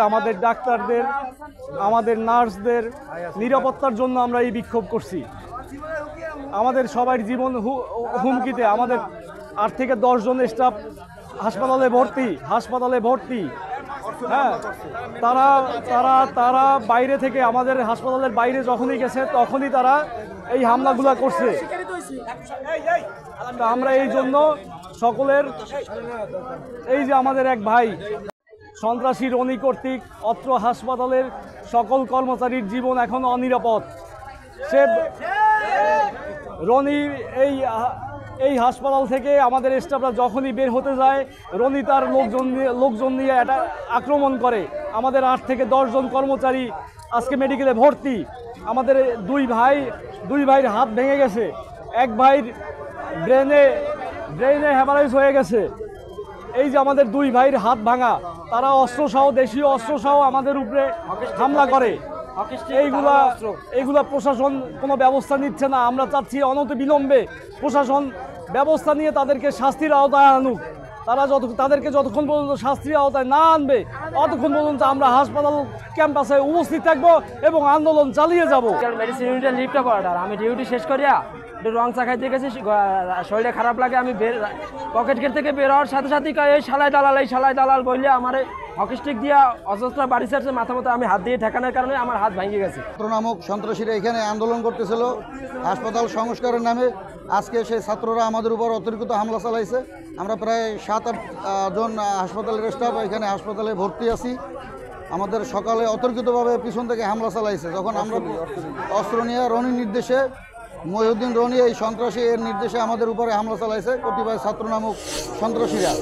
আমাদের ডাক্তারদের, আমাদের নার্সদের নিরাপত্তার জন্য আমরা এই বিক্ষোভ করছি। আমাদের সবার জীবন হুমকিতে। আমাদের 8 থেকে 10 জন স্টাফ হাসপাতালে ভর্তি। হ্যাঁ, তারা তারা তারা বাইরে থেকে, আমাদের হাসপাতালের বাইরে যখনই গেছে তখনই তারা এই হামলাগুলো করছে। আমরা এই জন্য সকলের, এই যে আমাদের এক ভাই সন্ত্রাসী রনি কর্তৃক অত্র হাসপাতালের সকল কর্মচারীর জীবন এখন অনিরাপদ। সে রনি এই হাসপাতাল থেকে আমাদের স্টাফরা যখনই বের হতে যায়, রনি তার লোকজন নিয়ে এটা আক্রমণ করে। আমাদের 8 থেকে 10 জন কর্মচারী আজকে মেডিকেলে ভর্তি। আমাদের দুই ভাইয়ের হাত ভেঙে গেছে, এক ভাইয়ের ব্রেনে হ্যামারেজ হয়ে গেছে। এই যে আমাদের 2 ভাইয়ের হাত ভাঙা, তারা অস্ত্রসহ, দেশীয় অস্ত্রসহ আমাদের উপরে হামলা করে। এইগুলা প্রশাসন কোনো ব্যবস্থা নিচ্ছে না। আমরা চাচ্ছি অনতিবিলম্বে প্রশাসন ব্যবস্থা নিয়ে তাদেরকে শাস্তির আওতায় আনুক। তাদেরকে যতক্ষণ পর্যন্ত শাস্তির আওতায় না আনবে, ততক্ষণ পর্যন্ত আমরা হাসপাতাল ক্যাম্পাসে উপস্থিত থাকবো এবং আন্দোলন চালিয়ে যাব। মেডিসিন ইউনিটের লিফটে করাটার আমি ডিউটি শেষ করিয়া একটু রং চা খাইতে গেছি, শরীরে খারাপ লাগে। আমি পকেট গেট থেকে বের হওয়ার সাথে সাথে এই শালাই দালাল বললে আমার হকি স্টিক দিয়া অজস্র বাড়ি ছাড়ছে মাথা মতো। আমি হাত দিয়ে ঠেকানোর কারণে আমার হাত ভেঙে গেছে। ছাত্র নামক সন্ত্রাসীরা এখানে আন্দোলন করতেছিল হাসপাতাল সংস্কারের নামে। আজকে সেই ছাত্ররা আমাদের উপর অতিরিক্ত হামলা চালাইছে। আমরা প্রায় 7-8 জন হাসপাতালের স্টাফ এখানে হাসপাতালে ভর্তি আছি। আমাদের সকালে অতর্কিতভাবে পিছন থেকে হামলা চালাইছে। যখন আমরা অস্ত্র নিয়ে রনির নির্দেশে, মহিউদ্দিন রনি এই সন্ত্রাসী এর নির্দেশে আমাদের উপরে হামলা চালাইছে কতিপয় ছাত্র নামক সন্ত্রাসীরা।